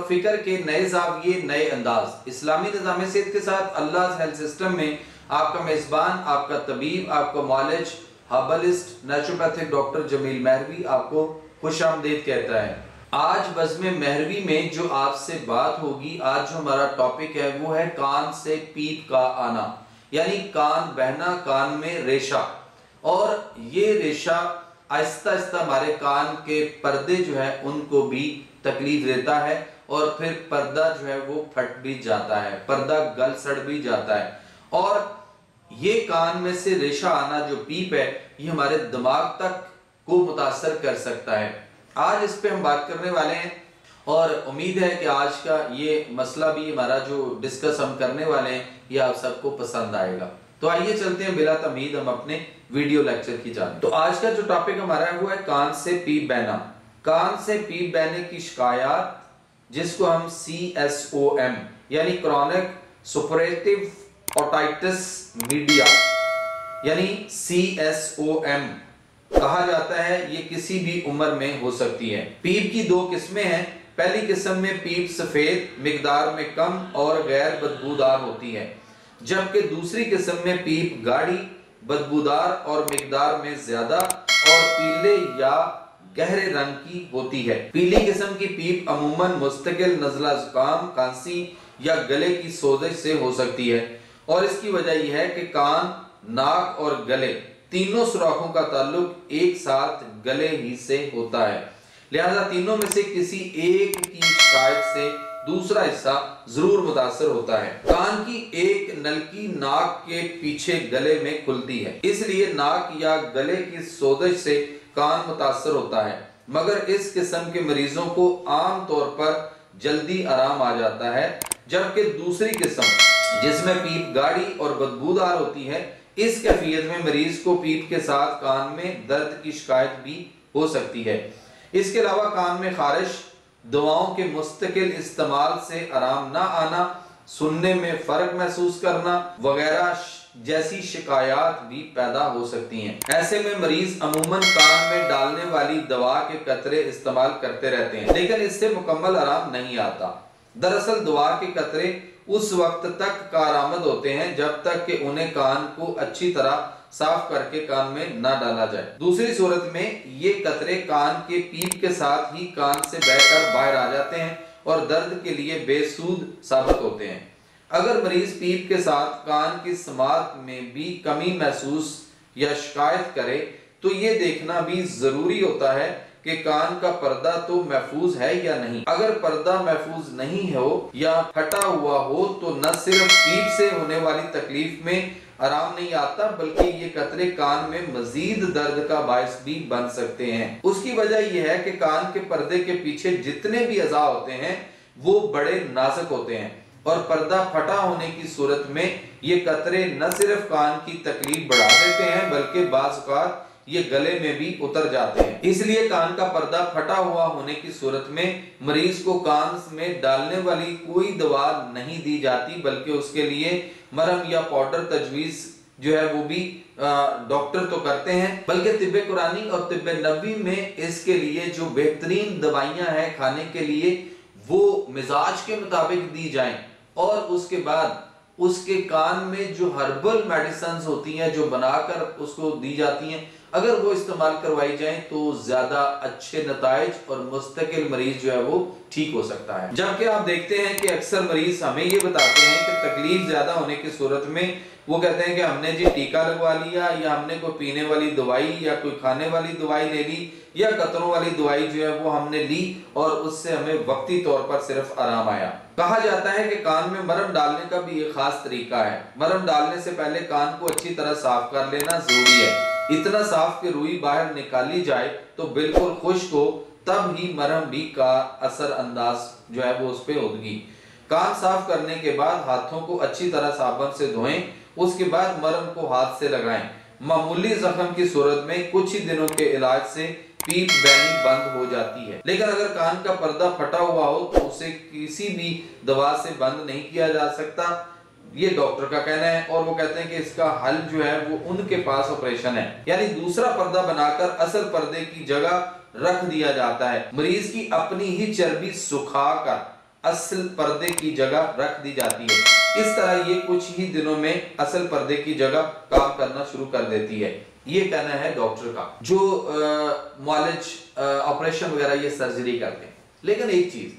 और फिक्र के नए जाविये, नए अंदाज। इस्लामी निज़ाम सेहत के साथ अल्लाह हेल्थ सिस्टम में आपका मेज़बान, आपका तबीब, आपका मॉलेज, herbalist, naturopathic doctor Jameel Mehrvi आपको खुशामदीद कहता है। आज बज़्म महरवी में जो आपसे बात होगी, आज जो हमारा टॉपिक है वो है कान से पीप का आना, यानी कान बहना, कान में रेशा। और ये रेशा आहिस्ता आहिस्ता हमारे कान के पर्दे जो है उनको भी तकलीफ देता है और फिर पर्दा जो है वो फट भी जाता है, पर्दा गल सड़ भी जाता है। और ये कान में से रेशा आना, जो पीप है, ये हमारे दिमाग तक को मुतासर कर सकता है। आज इस पे हम बात करने वाले हैं और उम्मीद है कि आज का ये मसला भी हमारा जो डिस्कस हम करने वाले हैं ये आप सबको पसंद आएगा। तो आइए चलते हैं बिला तमीद हम अपने वीडियो लेक्चर की जानिब। तो आज का जो टॉपिक हमारा है वो है कान से पीप बहना। कान से पीप बहने की शिकायत, जिसको हम CSOM यानी क्रॉनिक सुपरेटिव ओटाइटिस मीडिया यानी CSOM कहा जाता है, ये किसी भी उम्र में हो सकती है। पीप की दो किस्में हैं। पहली किस्म में पीप सफेद, मिकदार में कम और गैर बदबूदार होती है, जबकि दूसरी किस्म में पीप गाढ़ी, बदबूदार और मिकदार में ज्यादा और पीले या गहरे रंग की होती है। पीली किस्म की पीप अमूमन मुस्तकिल नज़ला, जुकाम, खांसी या गले की सोजिश से हो सकती है और इसकी वजह यह है कि कान, नाक और गले तीनों सुराखों का ताल्लुक एक साथ गले ही से होता है, लिहाजा तीनों में से किसी एक की शिकायत से दूसरा हिस्सा जरूर मुतासर होता है। कान की एक नलकी नाक के पीछे गले में खुलती है, इसलिए नाक या गले की सोजिश से कान मुतासर होता है, मगर इस किस्म के मरीजों को आम तौर पर जल्दी आराम आ जाता है। जबकि दूसरी किस्म, जिसमें पीप गाढ़ी और बदबूदार होती है, इस कैफियत में मरीज को पीप के साथ कान में दर्द की शिकायत भी हो सकती है। इसके अलावा कान में खारिश, दवाओं के मुस्तकिल इस्तेमाल से आराम ना आना, सुनने में फर्क महसूस करना वगैरह जैसी शिकायत भी पैदा हो सकती हैं। ऐसे में मरीज अमूमन कान में डालने वाली दवा के कतरे इस्तेमाल करते रहते हैं, लेकिन इससे मुकम्मल आराम नहीं आता। दरअसल दवा के कतरे उस वक्त तक कारआमद होते हैं जब तक कि उन्हें कान को अच्छी तरह साफ करके कान में ना डाला जाए। दूसरी सूरत में ये कतरे कान के पीप के साथ ही कान से बहकर बाहर आ जाते हैं और दर्द के लिए बेसूद साबित होते हैं। अगर मरीज पीप के साथ कान की समात में भी कमी महसूस या शिकायत करे तो ये देखना भी जरूरी होता है कि कान का पर्दा तो महफूज है या नहीं। अगर पर्दा महफूज नहीं हो या फटा हुआ हो तो न सिर्फ पीप से होने वाली तकलीफ में आराम नहीं आता, बल्कि ये कतरे कान में मजीद दर्द का बायस भी बन सकते हैं। उसकी वजह यह है कि कान के पर्दे के पीछे जितने भी अज़ा होते हैं वो बड़े नाजुक होते हैं और पर्दा फटा होने की सूरत में ये कतरे न सिर्फ कान की तकलीफ बढ़ा देते हैं बल्कि बाज़ औक़ात ये गले में भी उतर जाते हैं। इसलिए कान का पर्दा फटा हुआ होने की सूरत में मरीज को कान में डालने वाली कोई दवा नहीं दी जाती, बल्कि उसके लिए मरहम या पाउडर तजवीज जो है वो भी डॉक्टर तो करते हैं, बल्कि तिब्बे कुरानी और तिब्बे नबवी में इसके लिए जो बेहतरीन दवाइयां हैं खाने के लिए वो मिजाज के मुताबिक दी जाएं और उसके बाद उसके कान में जो हर्बल मेडिसिन होती हैं जो बनाकर उसको दी जाती हैं, अगर वो इस्तेमाल करवाई जाए तो ज्यादा अच्छे नताइज और मुस्तकिल मरीज जो है वो ठीक हो सकता है। जबकि आप देखते हैं कि अक्सर मरीज हमें ये बताते हैं कि तकलीफ ज्यादा होने की सूरत में वो कहते हैं कि हमने जी टीका लगवा लिया या हमने कोई पीने वाली दवाई या कोई खाने वाली दवाई ले ली या कतरों वाली दवाई जो है वो हमने ली और उससे हमें वक्ती तौर पर सिर्फ आराम आया। कहा जाता है कि कान में मरहम डालने का भी एक खास तरीका है। मरहम डालने से पहले कान को अच्छी तरह साफ कर लेना जरूरी है। इतना साफ कि रुई बाहर निकाली जाए तो बिल्कुल खुश्क हो, तब ही मरहम भी का असर अंदाज जो है वो उस पे होगी। कान साफ करने के बाद हाथों को अच्छी तरह साबुन से धोएं, उसके बाद मरहम को हाथ से लगाएं। मामूली जख्म की सूरत में कुछ ही दिनों के इलाज से पीप बहनी बंद हो जाती है, लेकिन अगर कान का पर्दा फटा हुआ हो तो उसे किसी भी दवा से बंद नहीं किया जा सकता, ये डॉक्टर का कहना है। और वो कहते हैं कि इसका हल जो है वो उनके पास ऑपरेशन है, यानी दूसरा पर्दा बनाकर असल पर्दे की जगह रख दिया जाता है। मरीज की अपनी ही चर्बी सुखाकर असल पर्दे की जगह रख दी जाती है। इस तरह ये कुछ ही दिनों में असल पर्दे की जगह काम करना शुरू कर देती है। ये कहना है डॉक्टर का जो मुआलिज ऑपरेशन वगैरह ये सर्जरी करते हैं। लेकिन एक चीज,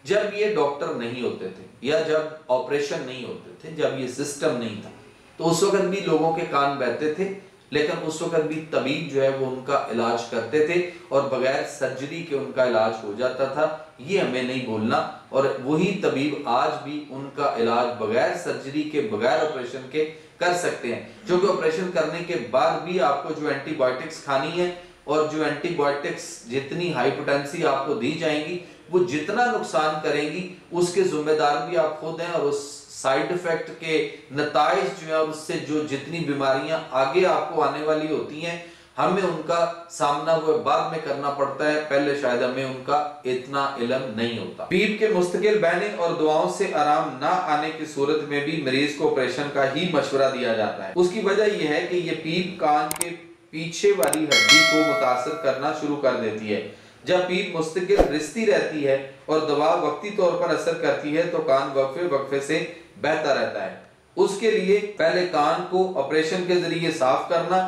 जब ये डॉक्टर नहीं होते थे या जब ऑपरेशन नहीं होते थे, जब ये सिस्टम नहीं था, तो उस वक्त भी लोगों के कान बहते थे, लेकिन उस वक्त भी तबीब जो है वो उनका इलाज करते थे और बगैर सर्जरी के उनका इलाज हो जाता था। ये हमें नहीं भूलना। और वही तबीब आज भी उनका इलाज बगैर सर्जरी के, बगैर ऑपरेशन के कर सकते हैं। क्योंकि ऑपरेशन करने के बाद भी आपको जो एंटीबायोटिक्स खानी है और जो एंटीबायोटिक्स जितनी हाइपोटेंसी आपको दी जाएंगी वो जितना नुकसान करेंगी उसके जिम्मेदार भी आप खुद हैं। और उस साइड इफेक्ट के नताइज जो है उससे जो जितनी बीमारियां आगे आपको आने वाली होती हैं, हमें उनका सामना वो बाद में करना पड़ता है, पहले शायद हमें उनका इतना इल्म नहीं होता। पीप के मुस्तकिल बहने और दुआओं से आराम ना आने की सूरत में भी मरीज को ऑपरेशन का ही मशवरा दिया जाता है। उसकी वजह यह है कि यह पीप कान के पीछे वाली हड्डी को मुतासर करना शुरू कर देती है। जब पीप मुस्तकिल रिश्ती रहती है और दवा वक्ती तौर पर असर करती है तो कान वक्फे वक्फे से बहता रहता है। उसके लिए पहले कान को ऑपरेशन के जरिए साफ करना,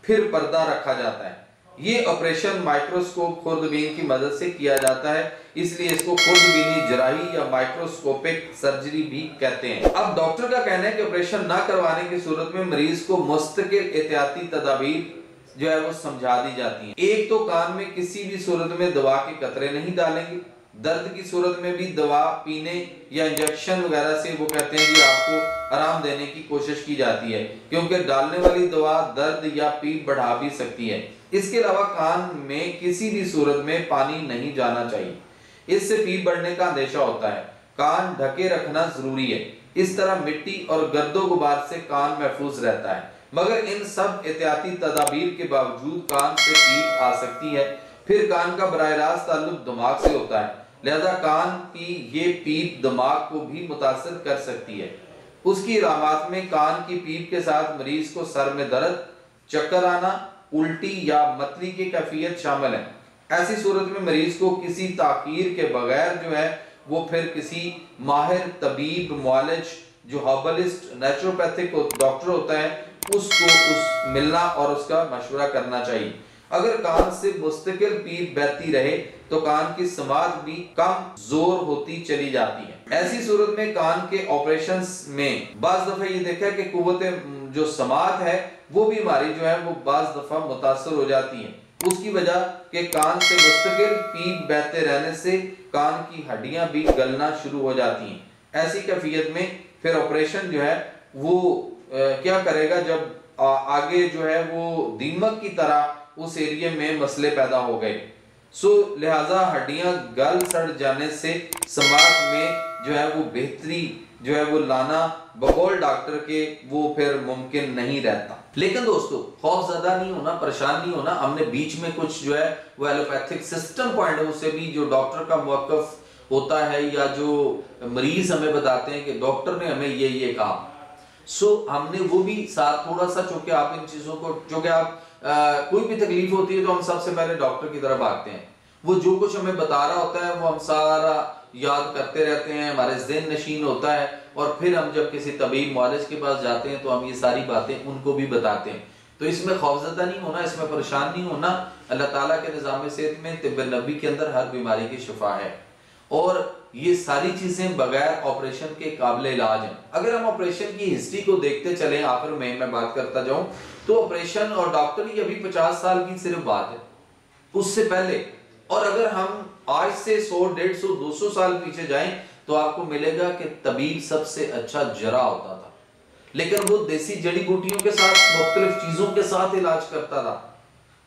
फिर पर्दा रखा जाता है। ये ऑपरेशन माइक्रोस्कोप खुर्दबीन की मदद से किया जाता है, इसलिए इसको खुर्दबीनी जराही या माइक्रोस्कोपिक सर्जरी भी कहते हैं। अब डॉक्टर का कहना है कि ऑपरेशन ना करवाने की सूरत में मरीज को मुस्तकिल एहतियाती तदाबीर जो है वो समझा दी जाती है। एक तो कान में किसी भी सूरत में दवा के कतरे नहीं डालेंगे। दर्द की सूरत में भी दवा पीने या इंजेक्शन वगैरह से वो कहते हैं कि आपको आराम देने की कोशिश की जाती है, क्योंकि डालने वाली दवा दर्द या पीप बढ़ा भी सकती है। इसके अलावा कान में किसी भी सूरत में पानी नहीं जाना चाहिए, इससे पीप बढ़ने का अंदेशा होता है। कान ढके रखना जरूरी है, इस तरह मिट्टी और गर्दो गुबार से कान महफूज रहता है। मगर इन सब एहतियाती तदाबीर के बावजूद कान से पीप आ सकती है। फिर कान का बराह रास्त ताल्लुक दिमाग से होता है, लिहाजा कान की ये पीप दिमाग को भी मुतासर कर सकती है। उसकी इलामात में कान की पीप के साथ मरीज को सर में दर्द, चक्कर आना, उल्टी या मतली की कैफियत शामिल है। ऐसी सूरत में मरीज को किसी ताखीर के बगैर जो है वो फिर किसी माहिर तबीब, मुआलिज, जो हर्बलिस्ट, नेचुरोपैथिक डॉक्टर होता है उसको मिलना और उसका मशवरा करना चाहिए। अगर कान से मुस्तकिल पीप बहती रहे तो कान की समात भी कम जोर होती चली जाती है। ऐसी सूरत में कान के ऑपरेशंस में बाज दफा ये देखा है कि कुव्वत जो समात है वो भी हमारी जो है वो बाज दफा मुतासर हो जाती है। उसकी वजह कि कान से मुस्तकिल पीप बहते रहने से कान की हड्डियां भी गलना शुरू हो जाती हैं। ऐसी कैफियत में फिर ऑपरेशन जो है वो क्या करेगा, जब आगे जो है वो दीमक की तरह उस एरिया में मसले पैदा हो गए। सो लिहाजा हड्डियां गल सड़ जाने से समाज में जो है वो बेहतरी जो है वो लाना बकौल डॉक्टर के वो फिर मुमकिन नहीं रहता। लेकिन दोस्तों खौफजदा नहीं होना, परेशान नहीं होना। हमने बीच में कुछ जो है वो allopathic system point of view से भी जो डॉक्टर का मौकफ होता है या जो मरीज हमें बताते हैं कि डॉक्टर ने हमें ये कहा, सो हमने वो भी साथ थोड़ा सा, चूंकि आप इन चीजों को, चूंकि आप कोई भी तकलीफ होती है तो हम सबसे पहले डॉक्टर की तरफ भागते हैं। वो जो कुछ हमें बता रहा होता है वो हम सारा याद करते रहते हैं, हमारे ज़हन नशीन होता है और फिर हम जब किसी तबीब मुआलिज के पास जाते हैं तो हम ये सारी बातें उनको भी बताते हैं। तो इसमें खौफजदा नहीं होना, इसमें परेशान नहीं होना। अल्लाह ताला के निज़ाम सेहत में तिब्ब नबी के अंदर हर बीमारी की शिफा है और ये सारी चीजें बगैर ऑपरेशन के काबिल इलाज हैं। अगर हम ऑपरेशन की हिस्ट्री को देखते चले, आखिर में मैं बात करता जाऊं तो ऑपरेशन और डॉक्टर की अभी 50 साल की सिर्फ बात है, उससे पहले और अगर हम आज से 100, 150, 200 साल पीछे जाएं तो आपको मिलेगा कि तबीब सबसे अच्छा जरा होता था, लेकिन वो देसी जड़ी बूटियों के साथ, मुख्तलिफ चीजों के साथ इलाज करता था।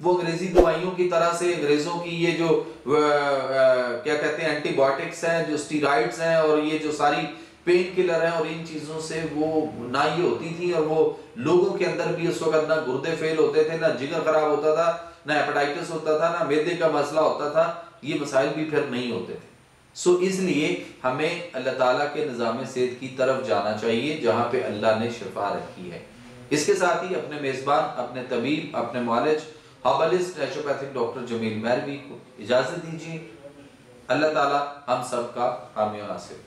वो अंग्रेजी दवाइयों की तरह से, अंग्रेजों की ये जो क्या कहते हैं एंटीबायोटिक्स हैं, जो स्टीरॉइड्स हैं और ये जो सारी पेन किलर हैं और इन चीजों से वो ना ये होती थी और वो लोगों के अंदर भी उस वक्त ना गुर्दे फेल होते थे, ना जिगर खराब होता था, ना हेपेटाइटिस होता था, ना मैदे का मसला होता था, ये मसाइल भी फिर नहीं होते थे। सो इसलिए हमें अल्लाह ताला के निज़ाम सेहत की तरफ जाना चाहिए जहाँ पे अल्लाह ने शिफा रखी है। इसके साथ ही अपने मेज़बान, अपने तबीब, अपने मुआलिज, herbalist, naturopathic doctor Jameel Mehrvi को इजाज़त दीजिए। अल्लाह ताला हम सब का हामी और नासिर।